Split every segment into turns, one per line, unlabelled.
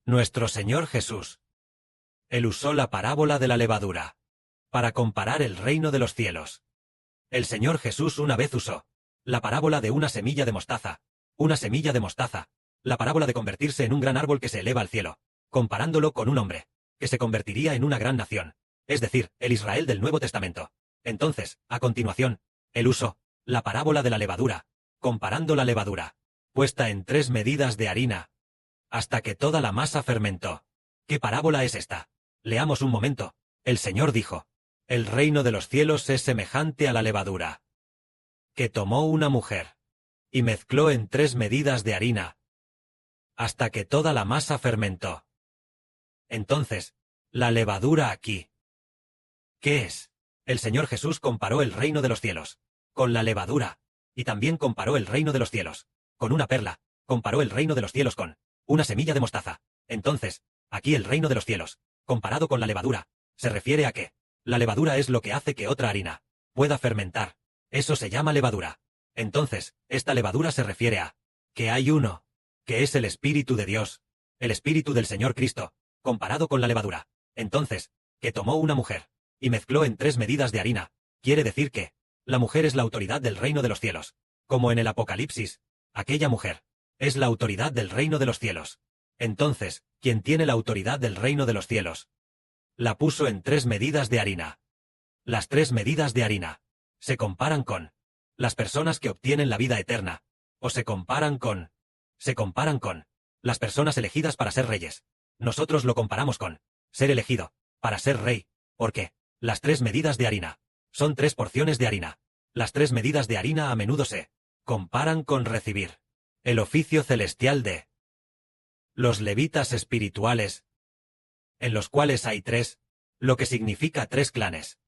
Nuestro Señor Jesús. Él usó la parábola de la levadura para comparar el reino de los cielos. El Señor Jesús una vez usó la parábola de una semilla de mostaza, la parábola de convertirse en un gran árbol que se eleva al cielo, comparándolo con un hombre que se convertiría en una gran nación, es decir, el Israel del Nuevo Testamento. Entonces, a continuación, él usó la parábola de la levadura, comparando la levadura, puesta en 3 medidas de harina, hasta que toda la masa fermentó. ¿Qué parábola es esta? Leamos un momento. El Señor dijo: el reino de los cielos es semejante a la levadura, que tomó una mujer, y mezcló en 3 medidas de harina, hasta que toda la masa fermentó. Entonces, la levadura aquí, ¿qué es? El Señor Jesús comparó el reino de los cielos con la levadura, y también comparó el reino de los cielos con una perla, comparó el reino de los cielos con una semilla de mostaza. Entonces, aquí el reino de los cielos, comparado con la levadura, se refiere a que la levadura es lo que hace que otra harina pueda fermentar. Eso se llama levadura. Entonces, esta levadura se refiere a que hay uno, que es el Espíritu de Dios, el Espíritu del Señor Cristo, comparado con la levadura. Entonces, que tomó una mujer y mezcló en 3 medidas de harina, quiere decir que la mujer es la autoridad del reino de los cielos. Como en el Apocalipsis, aquella mujer es la autoridad del reino de los cielos. Entonces, quien tiene la autoridad del reino de los cielos, la puso en 3 medidas de harina. Las 3 medidas de harina se comparan con las personas que obtienen la vida eterna, o se comparan con las personas elegidas para ser reyes. Nosotros lo comparamos con ser elegido para ser rey, porque las 3 medidas de harina son 3 porciones de harina. Las 3 medidas de harina a menudo se comparan con recibir el oficio celestial de los levitas espirituales, en los cuales hay 3, lo que significa 3 clanes.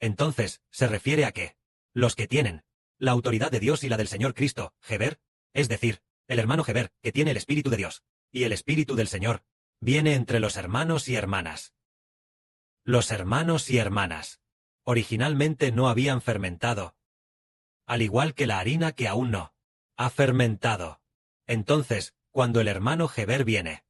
Entonces, se refiere a que los que tienen la autoridad de Dios y la del Señor Cristo, Heber, es decir, el hermano Heber, que tiene el Espíritu de Dios, y el Espíritu del Señor, viene entre los hermanos y hermanas. Los hermanos y hermanas originalmente no habían fermentado, al igual que la harina que aún no ha fermentado. Entonces, cuando el hermano Heber viene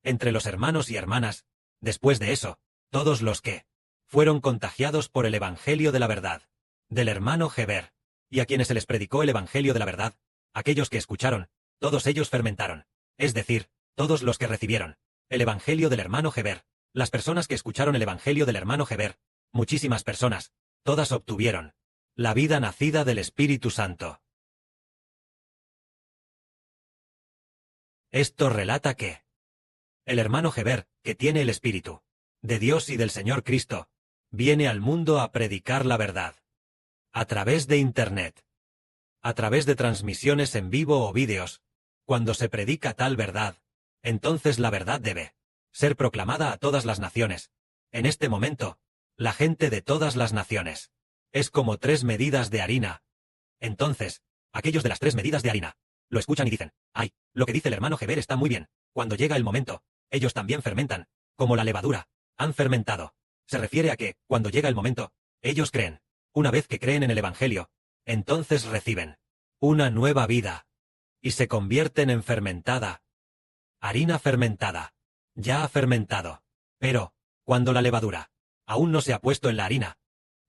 entre los hermanos y hermanas, después de eso, todos los que fueron contagiados por el Evangelio de la verdad del hermano Heber, y a quienes se les predicó el Evangelio de la verdad, aquellos que escucharon, todos ellos fermentaron, es decir, todos los que recibieron el Evangelio del hermano Heber, las personas que escucharon el Evangelio del hermano Heber, muchísimas personas, todas obtuvieron la vida nacida del Espíritu Santo. Esto relata que el hermano Heber, que tiene el Espíritu de Dios y del Señor Cristo, viene al mundo a predicar la verdad. A través de Internet. A través de transmisiones en vivo o vídeos. Cuando se predica tal verdad, entonces la verdad debe ser proclamada a todas las naciones. En este momento, la gente de todas las naciones es como 3 medidas de harina. Entonces, aquellos de las 3 medidas de harina lo escuchan y dicen: ay, lo que dice el hermano Heber está muy bien. Cuando llega el momento, ellos también fermentan, como la levadura, han fermentado. Se refiere a que, cuando llega el momento, ellos creen. Una vez que creen en el Evangelio, entonces reciben una nueva vida, y se convierten en fermentada. Harina fermentada. Ya ha fermentado. Pero, cuando la levadura aún no se ha puesto en la harina,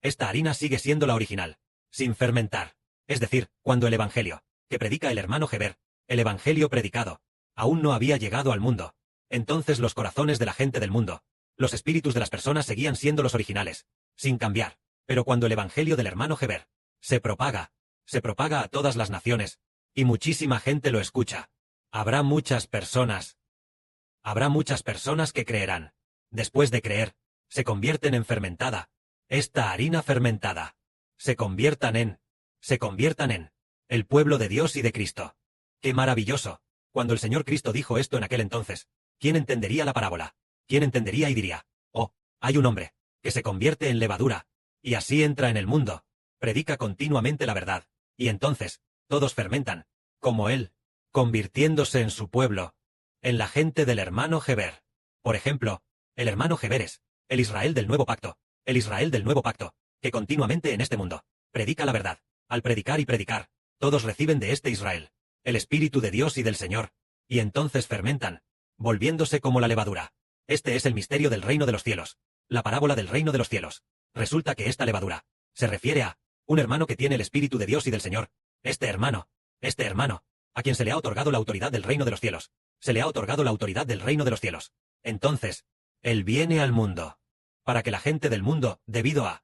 esta harina sigue siendo la original, sin fermentar. Es decir, cuando el Evangelio que predica el hermano Heber, el Evangelio predicado, aún no había llegado al mundo, entonces los corazones de la gente del mundo, los espíritus de las personas seguían siendo los originales, sin cambiar. Pero cuando el Evangelio del hermano Heber se propaga a todas las naciones, y muchísima gente lo escucha, habrá muchas personas que creerán. Después de creer, se convierten en fermentada. Esta harina fermentada, se conviertan en el pueblo de Dios y de Cristo. ¡Qué maravilloso! Cuando el Señor Cristo dijo esto en aquel entonces, ¿quién entendería la parábola? ¿Quién entendería y diría: oh, hay un hombre que se convierte en levadura, y así entra en el mundo, predica continuamente la verdad, y entonces, todos fermentan, como él, convirtiéndose en su pueblo, en la gente del hermano Heber? Por ejemplo, el hermano Heber es el Israel del nuevo pacto, que continuamente en este mundo predica la verdad. Al predicar y predicar, todos reciben de este Israel el Espíritu de Dios y del Señor, y entonces fermentan, volviéndose como la levadura. Este es el misterio del reino de los cielos. La parábola del reino de los cielos. Resulta que esta levadura se refiere a un hermano que tiene el Espíritu de Dios y del Señor. Este hermano, a quien se le ha otorgado la autoridad del reino de los cielos. Se le ha otorgado la autoridad del reino de los cielos. Entonces, él viene al mundo, para que la gente del mundo, debido a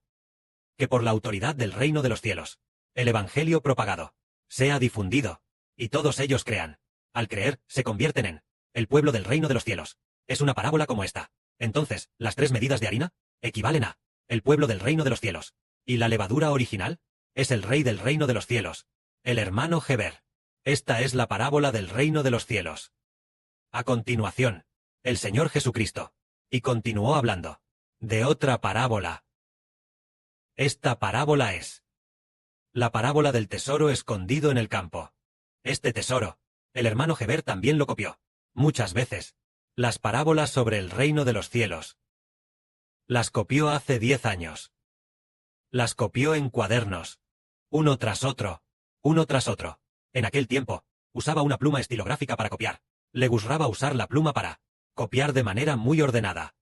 que por la autoridad del reino de los cielos, el evangelio propagado, sea difundido, y todos ellos crean. Al creer, se convierten en el pueblo del reino de los cielos. Es una parábola como esta. Entonces, las 3 medidas de harina equivalen a el pueblo del reino de los cielos. Y la levadura original es el rey del reino de los cielos, el hermano Heber. Esta es la parábola del reino de los cielos. A continuación, el Señor Jesucristo, y continuó hablando de otra parábola. Esta parábola es la parábola del tesoro escondido en el campo. Este tesoro, el hermano Heber también lo copió, muchas veces. Las parábolas sobre el reino de los cielos. Las copió hace 10 años. Las copió en cuadernos, uno tras otro, uno tras otro. En aquel tiempo, usaba una pluma estilográfica para copiar. Le gustaba usar la pluma para copiar de manera muy ordenada.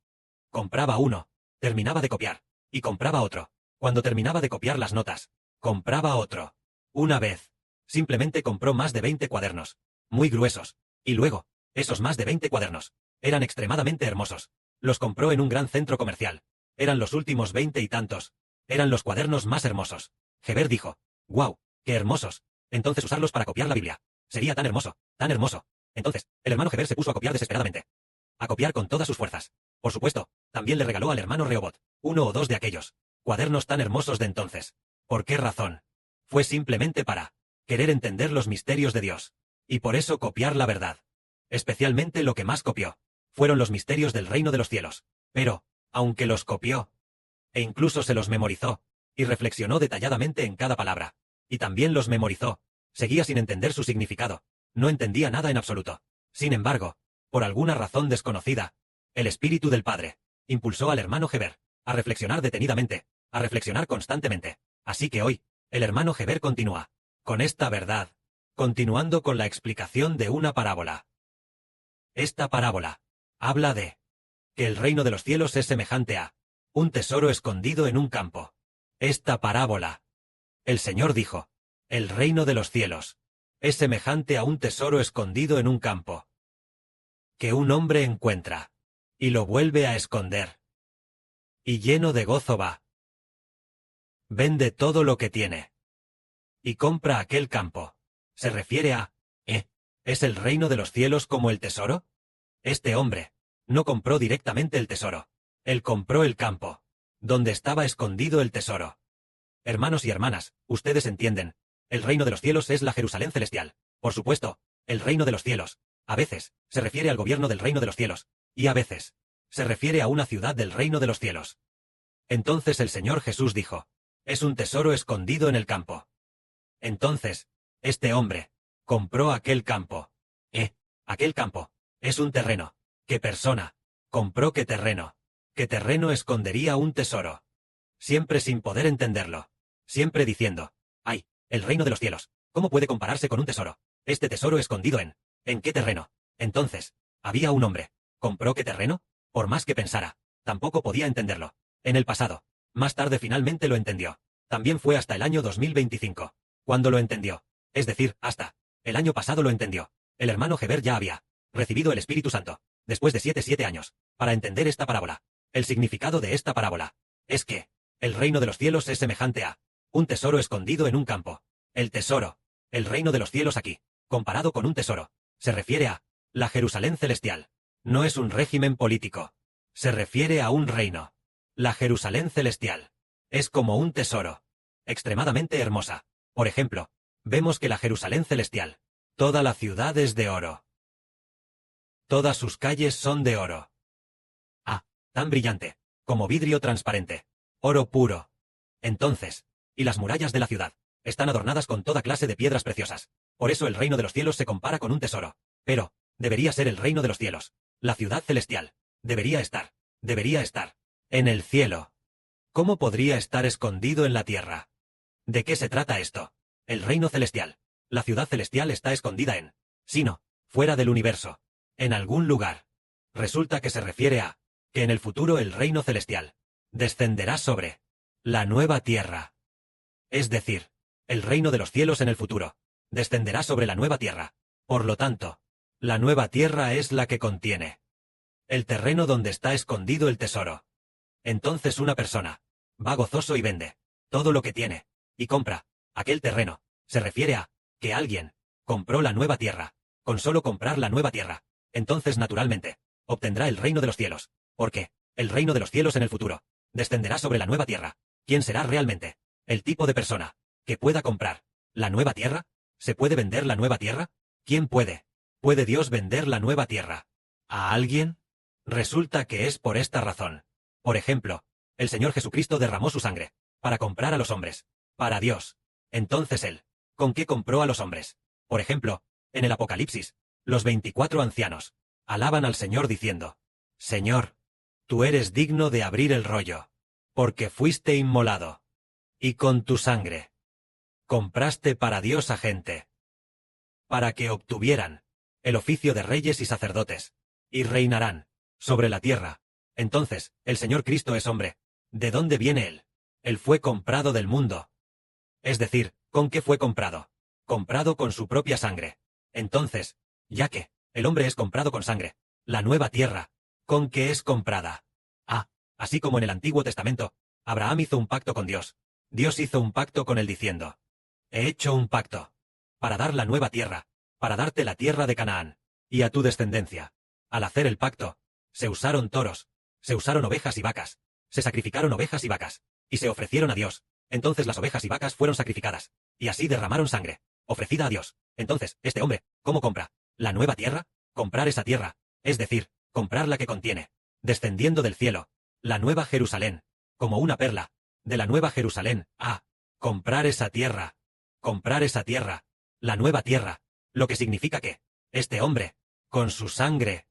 Compraba uno, terminaba de copiar, y compraba otro. Cuando terminaba de copiar las notas, compraba otro. Una vez, simplemente compró más de 20 cuadernos, muy gruesos, y luego, esos más de 20 cuadernos, eran extremadamente hermosos. Los compró en un gran centro comercial. Eran los últimos 20 y tantos. Eran los cuadernos más hermosos. Heber dijo, «¡Guau! ¡Qué hermosos! Entonces usarlos para copiar la Biblia. Sería tan hermoso, tan hermoso». Entonces, el hermano Heber se puso a copiar desesperadamente. A copiar con todas sus fuerzas. Por supuesto, también le regaló al hermano Rehobot 1 o 2 de aquellos cuadernos tan hermosos de entonces. ¿Por qué razón? Fue simplemente para querer entender los misterios de Dios. Y por eso copiar la verdad. Especialmente lo que más copió fueron los misterios del reino de los cielos. Pero, aunque los copió, e incluso se los memorizó, y reflexionó detalladamente en cada palabra, y también los memorizó, seguía sin entender su significado, no entendía nada en absoluto. Sin embargo, por alguna razón desconocida, el Espíritu del Padre impulsó al hermano Heber a reflexionar detenidamente, a reflexionar constantemente. Así que hoy, el hermano Heber continúa con esta verdad, continuando con la explicación de una parábola. Esta parábola habla de que el reino de los cielos es semejante a un tesoro escondido en un campo. Esta parábola, el Señor dijo, el reino de los cielos es semejante a un tesoro escondido en un campo, que un hombre encuentra, y lo vuelve a esconder. Y lleno de gozo va. Vende todo lo que tiene. Y compra aquel campo. Se refiere a, ¿es el reino de los cielos como el tesoro? Este hombre no compró directamente el tesoro. Él compró el campo, donde estaba escondido el tesoro. Hermanos y hermanas, ustedes entienden. El reino de los cielos es la Jerusalén celestial. Por supuesto, el reino de los cielos, a veces, se refiere al gobierno del reino de los cielos, y a veces, se refiere a una ciudad del reino de los cielos. Entonces el Señor Jesús dijo, es un tesoro escondido en el campo. Entonces, este hombre compró aquel campo. Aquel campo es un terreno. ¿Qué persona compró qué terreno? ¿Qué terreno escondería un tesoro? Siempre sin poder entenderlo. Siempre diciendo, ¡ay, el reino de los cielos! ¿Cómo puede compararse con un tesoro? Este tesoro escondido ¿en qué terreno? Entonces, había un hombre. ¿Compró qué terreno? Por más que pensara, tampoco podía entenderlo. En el pasado. Más tarde finalmente lo entendió. También fue hasta el año 2025. Cuando lo entendió. Es decir, hasta el año pasado lo entendió. El hermano Heber ya había recibido el Espíritu Santo, después de 7 años, para entender esta parábola. El significado de esta parábola es que el reino de los cielos es semejante a un tesoro escondido en un campo. El tesoro, el reino de los cielos aquí, comparado con un tesoro, se refiere a la Jerusalén celestial. No es un régimen político. Se refiere a un reino. La Jerusalén celestial es como un tesoro, extremadamente hermosa. Por ejemplo, vemos que la Jerusalén celestial, toda la ciudad es de oro. Todas sus calles son de oro. Tan brillante, como vidrio transparente. Oro puro. Entonces, y las murallas de la ciudad están adornadas con toda clase de piedras preciosas. Por eso el reino de los cielos se compara con un tesoro. Pero, debería ser el reino de los cielos. La ciudad celestial. Debería estar en el cielo. ¿Cómo podría estar escondido en la tierra? ¿De qué se trata esto? El reino celestial. La ciudad celestial está escondida sino, fuera del universo. en algún lugar. Resulta que se refiere a que en el futuro el reino celestial descenderá sobre la nueva tierra. Es decir, el reino de los cielos en el futuro descenderá sobre la nueva tierra. Por lo tanto, la nueva tierra es la que contiene el terreno donde está escondido el tesoro. Entonces una persona va gozoso y vende todo lo que tiene y compra aquel terreno. Se refiere a que alguien compró la nueva tierra. Con solo comprar la nueva tierra, entonces naturalmente obtendrá el reino de los cielos, porque el reino de los cielos en el futuro descenderá sobre la nueva tierra. ¿Quién será realmente el tipo de persona que pueda comprar la nueva tierra? ¿Se puede vender la nueva tierra? ¿Quién puede? ¿Puede Dios vender la nueva tierra a alguien? Resulta que es por esta razón. Por ejemplo, el Señor Jesucristo derramó su sangre para comprar a los hombres, para Dios. Entonces Él, ¿con qué compró a los hombres? Por ejemplo, en el Apocalipsis, los 24 ancianos alaban al Señor diciendo: Señor, tú eres digno de abrir el rollo, porque fuiste inmolado, y con tu sangre compraste para Dios a gente, para que obtuvieran el oficio de reyes y sacerdotes, y reinarán sobre la tierra. Entonces, el Señor Cristo es hombre. ¿De dónde viene Él? Él fue comprado del mundo. Es decir, ¿con qué fue comprado? Comprado con su propia sangre. Entonces, ya que el hombre es comprado con sangre, la nueva tierra, ¿con qué es comprada? Ah, así como en el Antiguo Testamento, Abraham hizo un pacto con Dios. Dios hizo un pacto con él diciendo: he hecho un pacto para dar la nueva tierra, para darte la tierra de Canaán, y a tu descendencia. Al hacer el pacto, se usaron toros, se usaron ovejas y vacas, se sacrificaron ovejas y vacas, y se ofrecieron a Dios. Entonces las ovejas y vacas fueron sacrificadas, y así derramaron sangre, ofrecida a Dios. Entonces, este hombre, ¿cómo compra la nueva tierra? Comprar esa tierra, es decir, comprar la que contiene, descendiendo del cielo, la nueva Jerusalén, como una perla, de la nueva Jerusalén, comprar esa tierra, la nueva tierra, lo que significa que este hombre, con su sangre,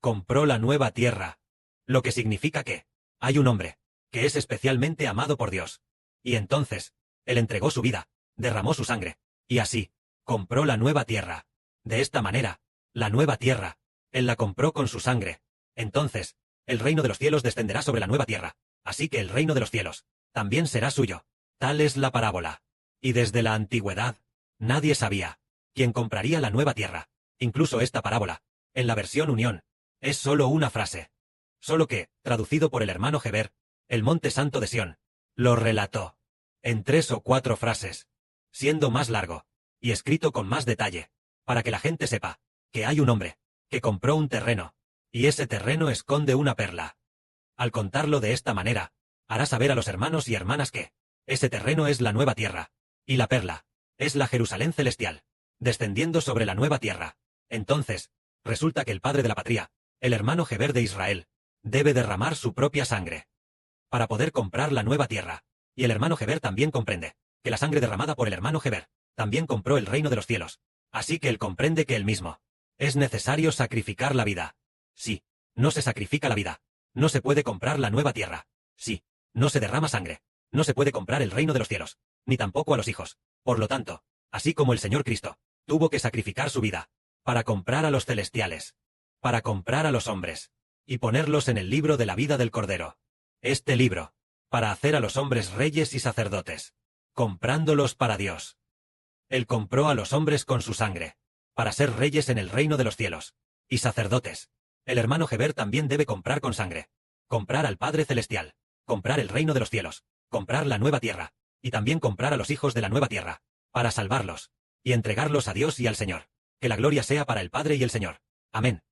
compró la nueva tierra, lo que significa que hay un hombre que es especialmente amado por Dios, y entonces, él entregó su vida, derramó su sangre, y así, compró la nueva tierra. De esta manera, la nueva tierra, él la compró con su sangre. Entonces, el reino de los cielos descenderá sobre la nueva tierra, así que el reino de los cielos también será suyo. Tal es la parábola. Y desde la antigüedad, nadie sabía quién compraría la nueva tierra. Incluso esta parábola, en la versión Unión, es solo una frase. Solo que, traducido por el hermano Heber, el Monte Santo de Sión, lo relató en 3 o 4 frases, siendo más largo, y escrito con más detalle, para que la gente sepa que hay un hombre que compró un terreno, y ese terreno esconde una perla. Al contarlo de esta manera, hará saber a los hermanos y hermanas que ese terreno es la nueva tierra, y la perla es la Jerusalén celestial, descendiendo sobre la nueva tierra. Entonces, resulta que el padre de la patria, el hermano Heber de Israel, debe derramar su propia sangre para poder comprar la nueva tierra. Y el hermano Heber también comprende que la sangre derramada por el hermano Heber también compró el reino de los cielos. Así que él comprende que él mismo es necesario sacrificar la vida. Sí, no se sacrifica la vida, no se puede comprar la nueva tierra. Sí, no se derrama sangre, no se puede comprar el reino de los cielos, ni tampoco a los hijos. Por lo tanto, así como el Señor Cristo tuvo que sacrificar su vida para comprar a los celestiales, para comprar a los hombres, y ponerlos en el libro de la vida del Cordero. Este libro, para hacer a los hombres reyes y sacerdotes, comprándolos para Dios. Él compró a los hombres con su sangre, para ser reyes en el reino de los cielos, y sacerdotes. El hermano Heber también debe comprar con sangre, comprar al Padre Celestial, comprar el reino de los cielos, comprar la nueva tierra, y también comprar a los hijos de la nueva tierra, para salvarlos, y entregarlos a Dios y al Señor. Que la gloria sea para el Padre y el Señor. Amén.